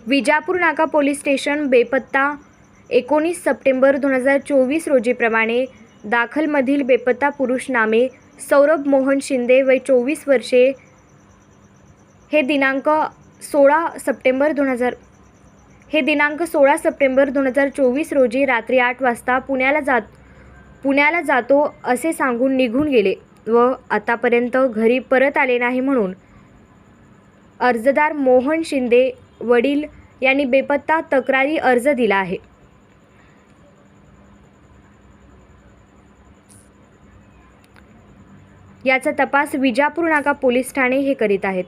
विजापूर नाका police station बेपत्ता 19 September 2024 रोजीप्रमाणे दाखलमधील बेपत्ता पुरुष नामे सौरभ मोहन शिंदे वय 24 वर्षे हे दिनांक 16 सप्टेंबर 2024 रोजी रात्री 8 वाजता पुण्याला जातो असे सांगून निघून गेले व आतापर्यंत घरी परत आले नाही म्हणून अर्जदार मोहन शिंदे वडील यांनी बेपत्ता तक्रारी अर्ज दिला आहे। याचा तपास विजापूर नाका पोलीस ठाणे हे करीत आहेत।